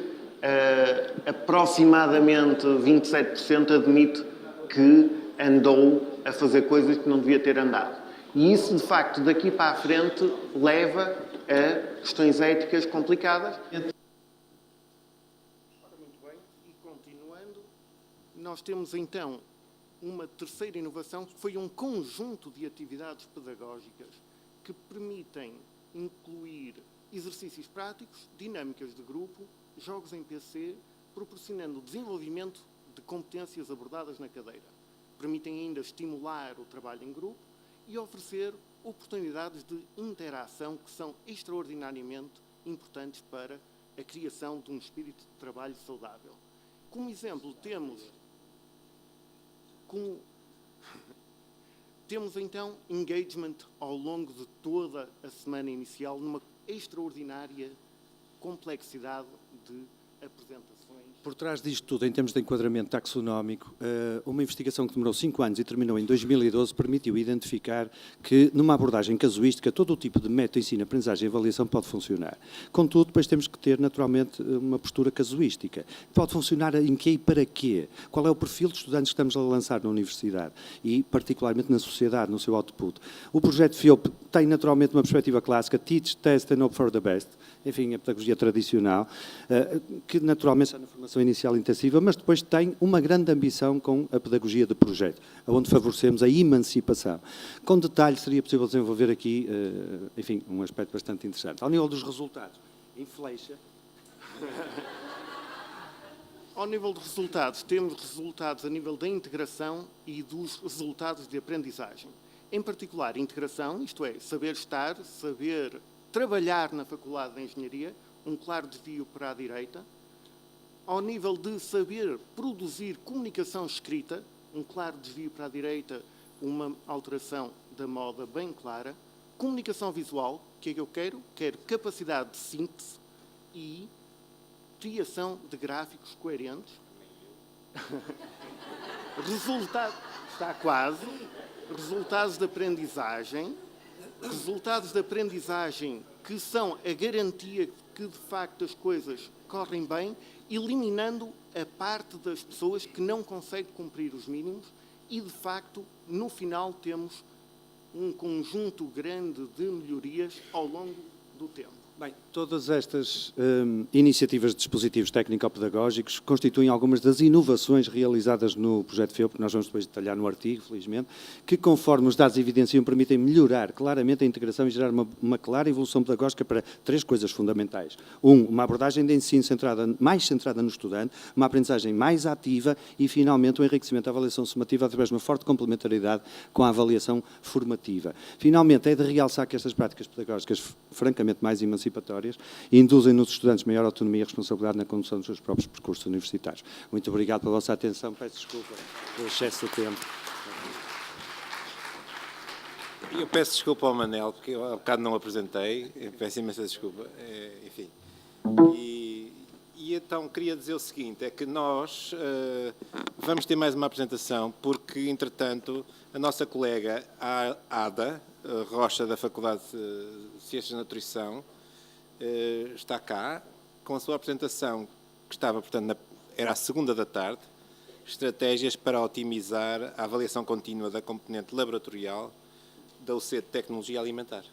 Speaker 6: aproximadamente 27% admite que andou a fazer coisas que não devia ter andado. E isso, de facto, daqui para a frente, leva a questões éticas complicadas. Ora, muito bem, e continuando, nós temos então uma terceira inovação, que foi um conjunto de atividades pedagógicas que permitem incluir exercícios práticos, dinâmicas de grupo, jogos em PC, proporcionando o desenvolvimento de competências abordadas na cadeira. Permitem ainda estimular o trabalho em grupo e oferecer oportunidades de interação que são extraordinariamente importantes para a criação de um espírito de trabalho saudável. Como exemplo, temos então engagement ao longo de toda a semana inicial numa extraordinária complexidade de apresentações.
Speaker 5: Por trás disto tudo, em termos de enquadramento taxonómico, uma investigação que demorou 5 anos e terminou em 2012 permitiu identificar que, numa abordagem casuística, todo o tipo de método, ensino, aprendizagem e avaliação pode funcionar. Contudo, depois temos que ter, naturalmente, uma postura casuística. Pode funcionar em quê e para quê? Qual é o perfil de estudantes que estamos a lançar na universidade e, particularmente, na sociedade, no seu output? O projeto FIOP tem, naturalmente, uma perspectiva clássica, Teach, Test and Hope for the Best, enfim, a pedagogia tradicional, que, naturalmente, está na formação inicial intensiva, mas depois tem uma grande ambição com a pedagogia de projeto, onde favorecemos a emancipação. Com detalhe, seria possível desenvolver aqui, enfim, um aspecto bastante interessante. Ao nível dos resultados, em flecha...
Speaker 6: Ao nível de resultados, temos resultados a nível da integração e dos resultados de aprendizagem. Em particular, integração, isto é, saber estar, saber trabalhar na Faculdade de Engenharia, um claro desvio para a direita. Ao nível de saber produzir comunicação escrita, um claro desvio para a direita, uma alteração da moda bem clara. Comunicação visual, que é que eu quero? Quero capacidade de síntese e criação de gráficos coerentes. Resultado, está quase. Resultados de aprendizagem que são a garantia que, de facto, as coisas correm bem, eliminando a parte das pessoas que não consegue cumprir os mínimos e, de facto, no final temos um conjunto grande de melhorias ao longo do tempo.
Speaker 5: Bem, todas estas iniciativas de dispositivos técnico-pedagógicos constituem algumas das inovações realizadas no projeto FIOP, que nós vamos depois detalhar no artigo, felizmente, que, conforme os dados evidenciam, permitem melhorar claramente a integração e gerar uma clara evolução pedagógica para 3 coisas fundamentais. Uma abordagem de ensino mais centrada no estudante, uma aprendizagem mais ativa e, finalmente, o enriquecimento da avaliação sumativa através de uma forte complementaridade com a avaliação formativa. Finalmente, é de realçar que estas práticas pedagógicas, francamente mais emancipatórias, induzem nos estudantes maior autonomia e responsabilidade na condução dos seus próprios percursos universitários. Muito obrigado pela vossa atenção. Peço desculpa pelo excesso de tempo.
Speaker 1: Eu peço desculpa ao Manel, porque eu há bocado não apresentei. Eu peço imensa desculpa. Enfim. E então queria dizer o seguinte, é que nós vamos ter mais uma apresentação, porque, entretanto, a nossa colega Ada Rocha, da Faculdade de Ciências da Nutrição, está cá, com a sua apresentação, que estava, portanto, era a segunda da tarde, estratégias para otimizar a avaliação contínua da componente laboratorial da UC de Tecnologia Alimentar.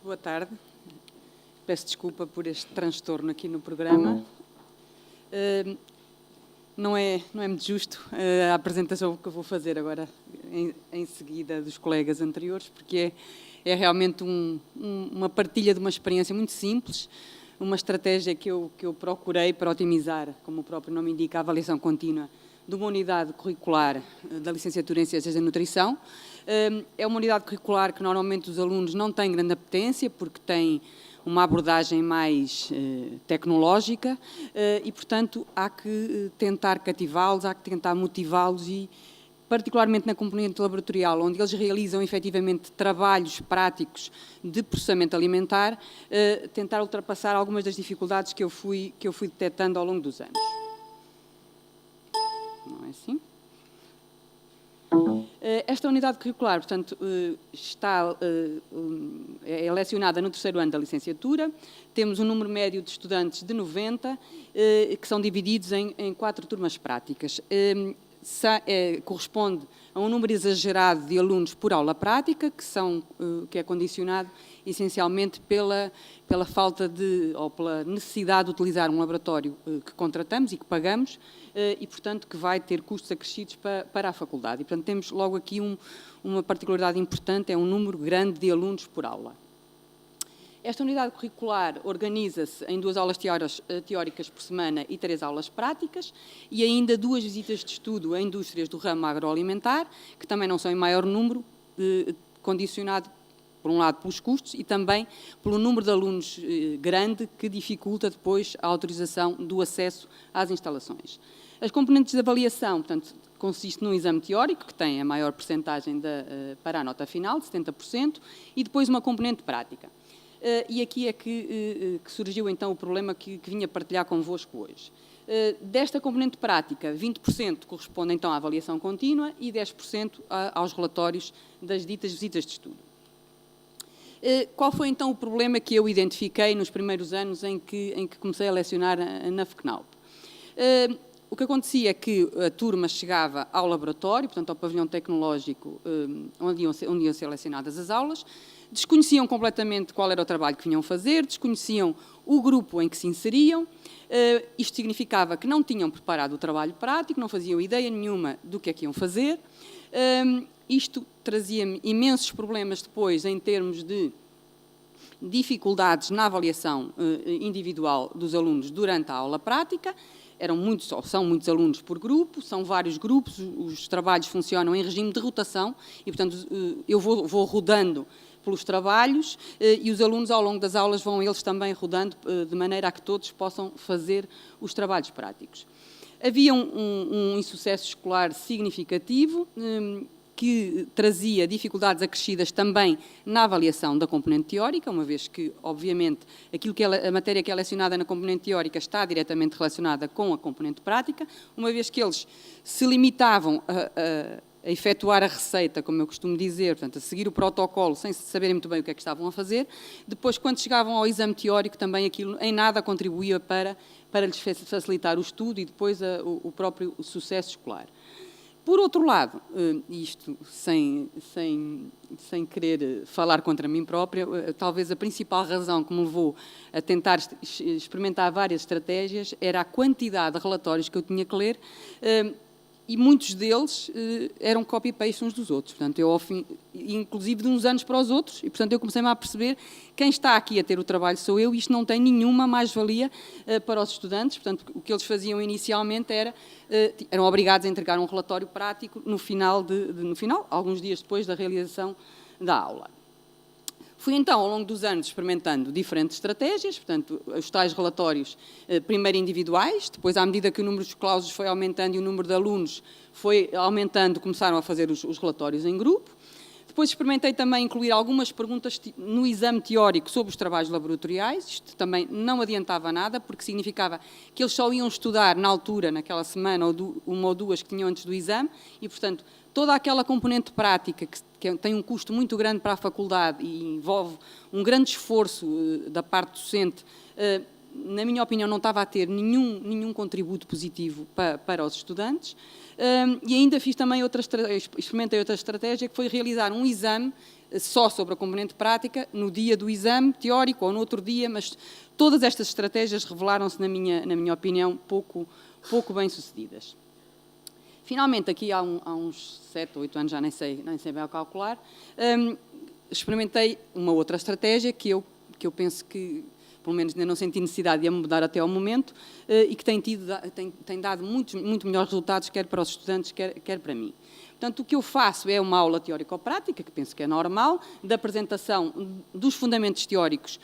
Speaker 8: Boa tarde. Peço desculpa por este transtorno aqui no programa. Não é muito justo a apresentação que eu vou fazer agora em seguida dos colegas anteriores, porque é realmente uma partilha de uma experiência muito simples, uma estratégia que eu procurei para otimizar, como o próprio nome indica, a avaliação contínua de uma unidade curricular da licenciatura em Ciências da Nutrição. É uma unidade curricular que normalmente os alunos não têm grande apetência, porque tem uma abordagem mais tecnológica e, portanto, há que tentar cativá-los, há que tentar motivá-los e, particularmente na componente laboratorial, onde eles realizam efetivamente trabalhos práticos de processamento alimentar, tentar ultrapassar algumas das dificuldades que eu fui detectando ao longo dos anos. Não é assim? Esta unidade curricular, portanto, é lecionada no terceiro ano da licenciatura. Temos um número médio de estudantes de 90, que são divididos em 4 turmas práticas. Corresponde a um número exagerado de alunos por aula prática, que é condicionado essencialmente pela falta de, ou pela necessidade de utilizar um laboratório que contratamos e que pagamos, e, portanto, que vai ter custos acrescidos para a faculdade. E, portanto, temos logo aqui uma particularidade importante, é um número grande de alunos por aula. Esta unidade curricular organiza-se em 2 aulas teóricas por semana e 3 aulas práticas, e ainda 2 visitas de estudo a indústrias do ramo agroalimentar, que também não são em maior número, condicionado, por um lado, pelos custos e também pelo número de alunos grande, que dificulta depois a autorização do acesso às instalações. As componentes de avaliação, portanto, consiste num exame teórico, que tem a maior percentagem para a nota final, de 70%, e depois uma componente prática. E aqui é que surgiu então o problema que vinha partilhar convosco hoje. Desta componente prática, 20% corresponde então à avaliação contínua e 10% aos relatórios das ditas visitas de estudo. Qual foi então o problema que eu identifiquei nos primeiros anos em que comecei a lecionar na FECNALP? O que acontecia é que a turma chegava ao laboratório, portanto ao pavilhão tecnológico, onde iam ser selecionadas as aulas, desconheciam completamente qual era o trabalho que vinham fazer, desconheciam o grupo em que se inseriam. Isto significava que não tinham preparado o trabalho prático, não faziam ideia nenhuma do que é que iam fazer. Isto trazia-me imensos problemas depois em termos de dificuldades na avaliação individual dos alunos durante a aula prática. São muitos alunos por grupo, são vários grupos, os trabalhos funcionam em regime de rotação e, portanto, eu vou rodando pelos trabalhos e os alunos, ao longo das aulas, vão eles também rodando de maneira a que todos possam fazer os trabalhos práticos. Havia um insucesso escolar significativo, que trazia dificuldades acrescidas também na avaliação da componente teórica, uma vez que, obviamente, a matéria que é lecionada na componente teórica está diretamente relacionada com a componente prática, uma vez que eles se limitavam a efetuar a receita, como eu costumo dizer, portanto, a seguir o protocolo sem saberem muito bem o que é que estavam a fazer. Depois, quando chegavam ao exame teórico, também aquilo em nada contribuía para lhes facilitar o estudo e depois o próprio sucesso escolar. Por outro lado, isto sem querer falar contra mim própria, talvez a principal razão que me levou a tentar experimentar várias estratégias era a quantidade de relatórios que eu tinha que ler, e muitos deles eram copy-paste uns dos outros. Portanto, eu, ao fim, inclusive de uns anos para os outros, e, portanto, eu comecei-me a perceber quem está aqui a ter o trabalho sou eu, e isto não tem nenhuma mais-valia para os estudantes. Portanto, o que eles faziam inicialmente eram obrigados a entregar um relatório prático no final, alguns dias depois da realização da aula. Fui, então, ao longo dos anos, experimentando diferentes estratégias, portanto, os tais relatórios, primeiro individuais, depois, à medida que o número de clausos foi aumentando e o número de alunos foi aumentando, começaram a fazer os relatórios em grupo. Depois experimentei também incluir algumas perguntas no exame teórico sobre os trabalhos laboratoriais. Isto também não adiantava nada, porque significava que eles só iam estudar na altura, naquela semana, ou uma ou duas que tinham antes do exame, e, portanto, toda aquela componente prática tem um custo muito grande para a faculdade e envolve um grande esforço da parte docente, na minha opinião, não estava a ter nenhum contributo positivo para os estudantes. E ainda fiz também experimentei outra estratégia, que foi realizar um exame só sobre a componente prática, no dia do exame teórico ou no outro dia, mas todas estas estratégias revelaram-se, na minha opinião, pouco bem-sucedidas. Finalmente, aqui há uns 7 ou 8 anos, já nem sei bem ao calcular, experimentei uma outra estratégia que eu penso que, pelo menos ainda não senti necessidade de a mudar até ao momento, e que tem dado muito melhores resultados, quer para os estudantes, quer para mim. Portanto, o que eu faço é uma aula teórico-prática, que penso que é normal, da apresentação dos fundamentos teóricos,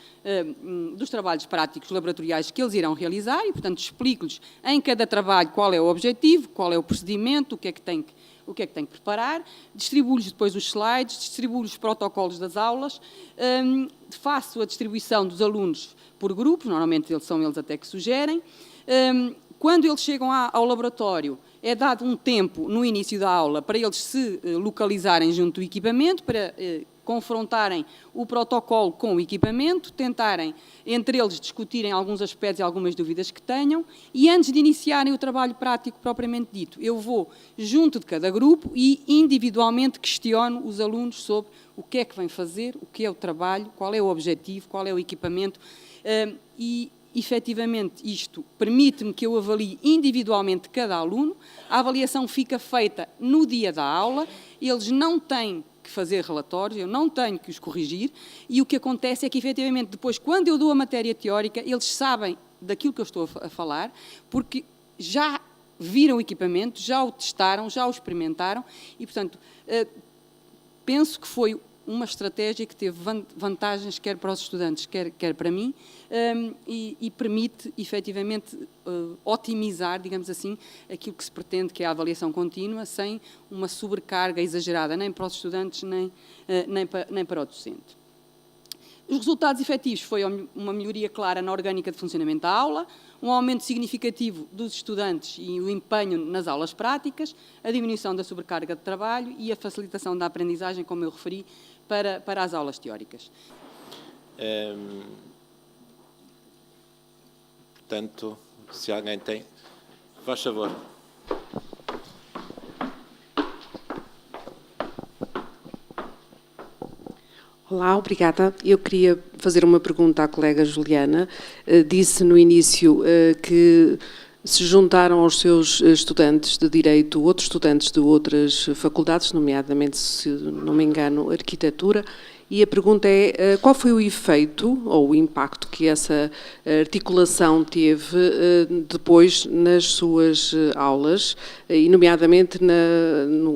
Speaker 8: dos trabalhos práticos laboratoriais que eles irão realizar, e, portanto, explico-lhes em cada trabalho qual é o objetivo, qual é o procedimento, o que é que tem que preparar, distribuo-lhes depois os slides, distribuo-lhes os protocolos das aulas, faço a distribuição dos alunos por grupos, normalmente são eles até que sugerem. Quando eles chegam ao laboratório, é dado um tempo no início da aula para eles se localizarem junto do equipamento, para confrontarem o protocolo com o equipamento, tentarem entre eles discutirem alguns aspectos e algumas dúvidas que tenham, e antes de iniciarem o trabalho prático propriamente dito, eu vou junto de cada grupo e individualmente questiono os alunos sobre o que é que vêm fazer, o que é o trabalho, qual é o objetivo, qual é o equipamento, e efetivamente isto permite-me que eu avalie individualmente cada aluno. A avaliação fica feita no dia da aula, eles não têm que fazer relatórios, eu não tenho que os corrigir, e o que acontece é que, efetivamente, depois, quando eu dou a matéria teórica, eles sabem daquilo que eu estou a falar, porque já viram o equipamento, já o testaram, já o experimentaram, e, portanto, penso que foi uma estratégia que teve vantagens quer para os estudantes, quer para mim, e permite, efetivamente, otimizar, digamos assim, aquilo que se pretende, que é a avaliação contínua, sem uma sobrecarga exagerada, nem para os estudantes, nem para o docente. Os resultados efetivos foi uma melhoria clara na orgânica de funcionamento da aula, um aumento significativo dos estudantes e o empenho nas aulas práticas, a diminuição da sobrecarga de trabalho e a facilitação da aprendizagem, como eu referi, para as aulas teóricas.
Speaker 1: Portanto, se alguém tem, faz favor.
Speaker 9: Olá, obrigada. Eu queria fazer uma pergunta à colega Juliana. Disse no início que se juntaram aos seus estudantes de Direito outros estudantes de outras faculdades, nomeadamente, se não me engano, Arquitetura, e a pergunta é qual foi o efeito ou o impacto que essa articulação teve depois nas suas aulas, e nomeadamente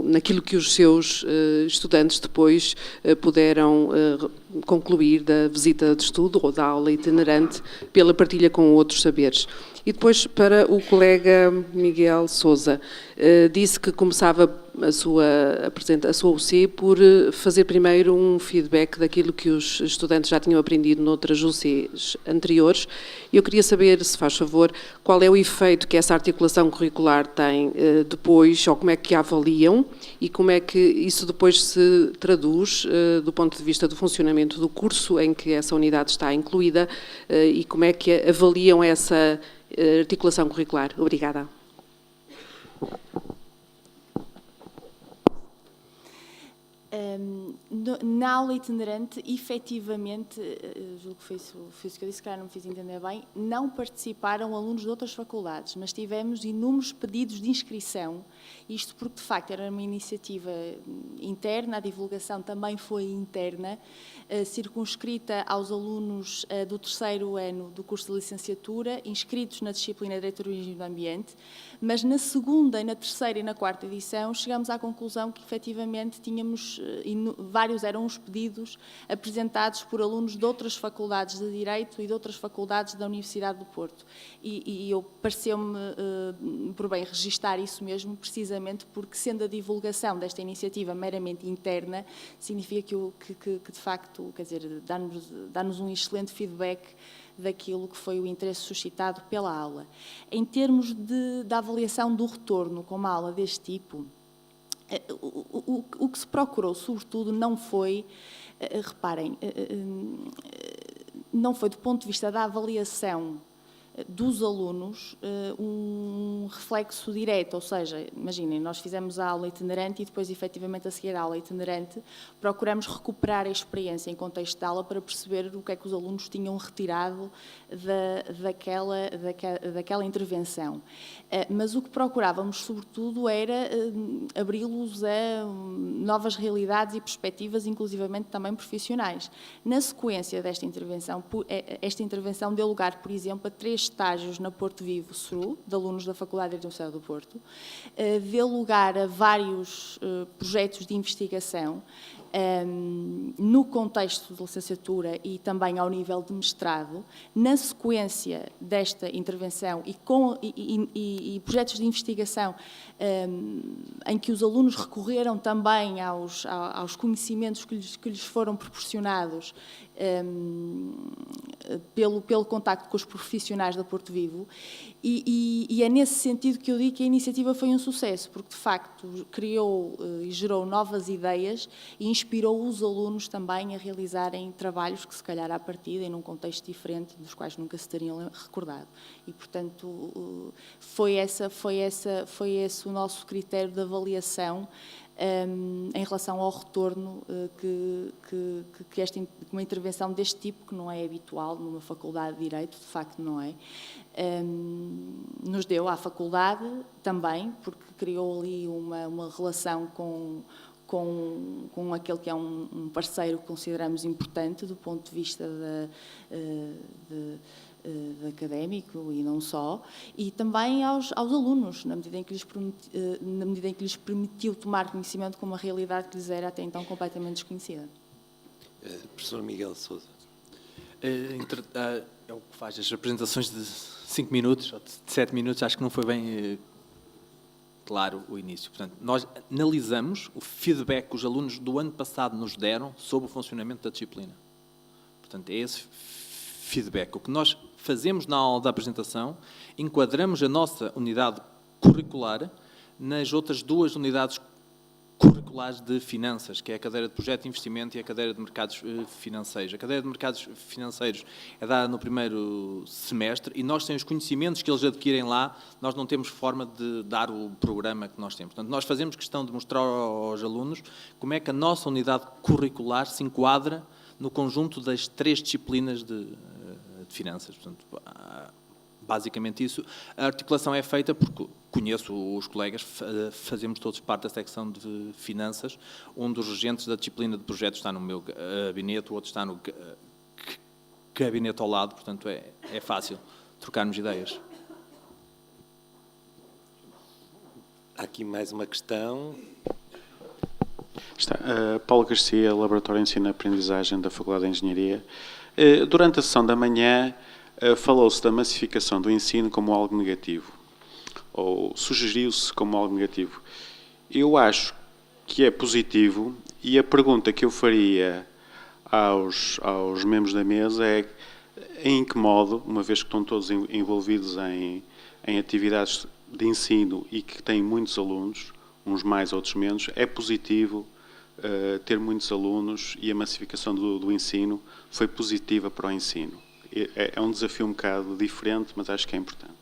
Speaker 9: naquilo que os seus estudantes depois puderam concluir da visita de estudo ou da aula itinerante pela partilha com outros saberes. E depois, para o colega Miguel Sousa, disse que começava a sua UC por fazer primeiro um feedback daquilo que os estudantes já tinham aprendido noutras UCs anteriores. Eu queria saber, se faz favor, qual é o efeito que essa articulação curricular tem depois, ou como é que a avaliam, e como é que isso depois se traduz do ponto de vista do funcionamento do curso em que essa unidade está incluída, e como é que avaliam essa articulação curricular. Obrigada.
Speaker 3: Na aula itinerante, efetivamente, julgo que foi isso que eu disse, que não me fiz entender bem, não participaram alunos de outras faculdades, mas tivemos inúmeros pedidos de inscrição, isto porque, de facto, era uma iniciativa interna, a divulgação também foi interna, circunscrita aos alunos do 3º ano do curso de licenciatura, inscritos na disciplina de Direito Urbanismo do Ambiente, mas na 2ª, e na 3ª e na 4ª edição chegamos à conclusão que, efetivamente, tínhamos, vários eram os pedidos apresentados por alunos de outras faculdades de Direito e de outras faculdades da Universidade do Porto. E eu pareceu-me por bem registar isso mesmo, precisamente porque, sendo a divulgação desta iniciativa meramente interna, significa que de facto, quer dizer, dá-nos um excelente feedback daquilo que foi o interesse suscitado pela aula. Em termos da avaliação do retorno com uma aula deste tipo, O que se procurou, sobretudo, não foi, reparem, não foi do ponto de vista da avaliação dos alunos um reflexo direto, ou seja, imaginem, nós fizemos a aula itinerante e depois, efetivamente, a seguir à aula itinerante, procuramos recuperar a experiência em contexto de aula para perceber o que é que os alunos tinham retirado daquela intervenção. Mas o que procurávamos, sobretudo, era abri-los a novas realidades e perspectivas, inclusivamente também profissionais. Na sequência desta intervenção, esta intervenção deu lugar, por exemplo, a 3 estágios na Porto Vivo SRU, de alunos da Faculdade de Universidade do Porto, deu lugar a vários projetos de investigação no contexto de licenciatura e também ao nível de mestrado. Na sequência desta intervenção e projetos de investigação em que os alunos recorreram também aos conhecimentos que lhes foram proporcionados pelo contacto com os profissionais da Porto Vivo, e é nesse sentido que eu digo que a iniciativa foi um sucesso, porque de facto criou e gerou novas ideias e inspirou os alunos também a realizarem trabalhos que se calhar à partida, em um contexto diferente, dos quais nunca se teriam recordado. E portanto foi esse o nosso critério de avaliação em relação ao retorno que uma intervenção deste tipo, que não é habitual numa faculdade de Direito, de facto não é, nos deu à faculdade também, porque criou ali uma relação com aquele que é um parceiro que consideramos importante do ponto de vista de académico e não só, e também aos alunos, na medida em que lhes permitiu tomar conhecimento com uma realidade que lhes era até então completamente desconhecida.
Speaker 1: Professor Miguel Sousa.
Speaker 4: É o que faz as apresentações de 5 minutos ou de 7 minutos, acho que não foi bem claro o início. Portanto, nós analisamos o feedback que os alunos do ano passado nos deram sobre o funcionamento da disciplina. Portanto, é esse feedback. O que nós fazemos na aula da apresentação, enquadramos a nossa unidade curricular nas outras 2 unidades curriculares de finanças, que é a cadeira de projeto de investimento e a cadeira de mercados financeiros. A cadeira de mercados financeiros é dada no primeiro semestre e nós, sem os conhecimentos que eles adquirem lá, nós não temos forma de dar o programa que nós temos. Portanto, nós fazemos questão de mostrar aos alunos como é que a nossa unidade curricular se enquadra no conjunto das 3 disciplinas de finanças. Portanto, basicamente isso. A articulação é feita porque conheço os colegas, fazemos todos parte da secção de finanças. Um dos regentes da disciplina de projetos está no meu gabinete, o outro está no gabinete ao lado, portanto é fácil trocarmos ideias.
Speaker 1: Há aqui mais uma questão.
Speaker 10: Está, Paulo Garcia, Laboratório de Ensino e Aprendizagem da Faculdade de Engenharia. Durante a sessão da manhã, falou-se da massificação do ensino como algo negativo, ou sugeriu-se como algo negativo. Eu acho que é positivo, e a pergunta que eu faria aos membros da mesa é em que modo, uma vez que estão todos envolvidos em atividades de ensino e que têm muitos alunos, uns mais, outros menos, é positivo ter muitos alunos e a massificação do ensino foi positiva para o ensino. É um desafio um bocado diferente, mas acho que é importante.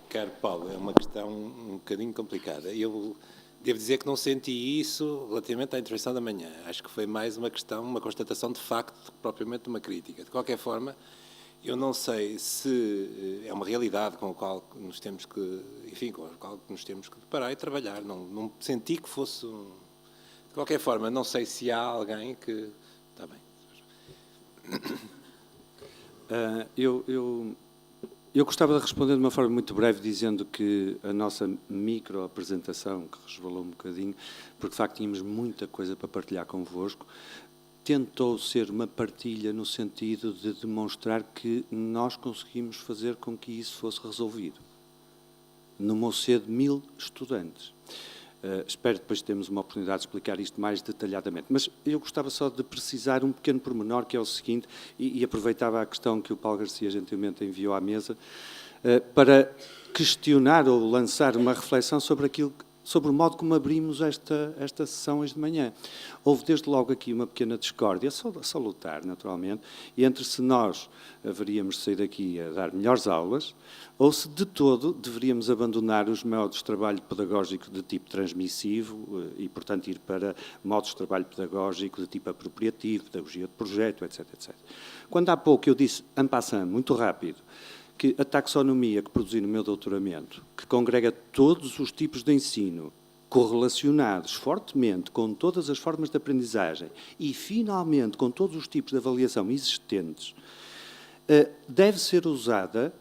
Speaker 1: Caro Paulo, é uma questão um bocadinho complicada. Eu devo dizer que não senti isso relativamente à intervenção da manhã. Acho que foi mais uma questão, uma constatação de facto, propriamente uma crítica. De qualquer forma, eu não sei se é uma realidade com a qual nos temos que, enfim, com a qual nos temos que deparar e trabalhar. Não senti que fosse... De qualquer forma, não sei se há alguém que... Está bem.
Speaker 5: Eu gostava de responder de uma forma muito breve, dizendo que a nossa micro-apresentação, que resvalou um bocadinho, porque de facto tínhamos muita coisa para partilhar convosco, tentou ser uma partilha no sentido de demonstrar que nós conseguimos fazer com que isso fosse resolvido. Numa OC de 1000 estudantes. Espero depois termos uma oportunidade de explicar isto mais detalhadamente. Mas eu gostava só de precisar um pequeno pormenor, que é o seguinte, e aproveitava a questão que o Paulo Garcia gentilmente enviou à mesa, para questionar ou lançar uma reflexão sobre sobre o modo como abrimos esta sessão hoje de manhã. Houve desde logo aqui uma pequena discórdia, salutar naturalmente, entre se nós haveríamos de sair daqui a dar melhores aulas ou se de todo deveríamos abandonar os modos de trabalho pedagógico de tipo transmissivo e, portanto, ir para modos de trabalho pedagógico de tipo apropriativo, pedagogia de projeto, etc, etc. Quando há pouco eu disse, en passant, muito rápido, que a taxonomia que produzi no meu doutoramento, que congrega todos os tipos de ensino, correlacionados fortemente com todas as formas de aprendizagem e, finalmente, com todos os tipos de avaliação existentes, deve ser usada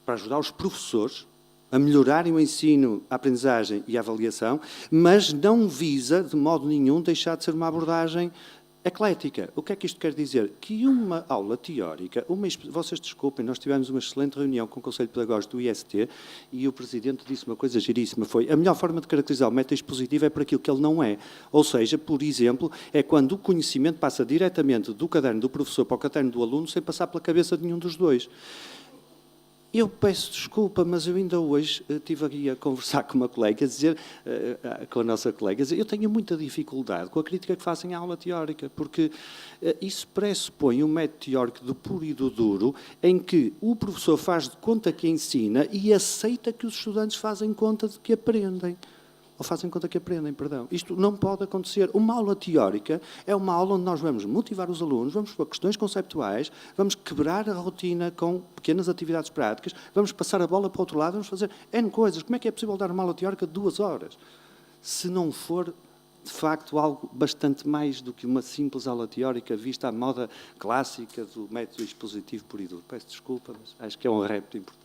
Speaker 5: para ajudar os professores a melhorarem o ensino, a aprendizagem e a avaliação, mas não visa, de modo nenhum, deixar de ser uma abordagem eclética. O que é que isto quer dizer? Que uma aula teórica, vocês desculpem, nós tivemos uma excelente reunião com o Conselho Pedagógico do IST e o Presidente disse uma coisa giríssima, foi a melhor forma de caracterizar o método expositivo é por aquilo que ele não é. Ou seja, por exemplo, é quando o conhecimento passa diretamente do caderno do professor para o caderno do aluno sem passar pela cabeça de nenhum dos dois. Eu peço desculpa, mas eu ainda hoje estive aqui a conversar com uma colega, a dizer, com a nossa colega, a dizer, eu tenho muita dificuldade com a crítica que fazem à aula teórica, porque isso pressupõe um método teórico do puro e do duro, em que o professor faz de conta que ensina e aceita que os estudantes fazem conta de que aprendem. Ou fazem conta que aprendem, perdão. Isto não pode acontecer. Uma aula teórica é uma aula onde nós vamos motivar os alunos, vamos pôr questões conceptuais, vamos quebrar a rotina com pequenas atividades práticas, vamos passar a bola para o outro lado, vamos fazer N coisas. Como é que é possível dar uma aula teórica de 2 horas? Se não for, de facto, algo bastante mais do que uma simples aula teórica vista à moda clássica do método expositivo puro e duro. Peço desculpa, mas acho que é um repto importante.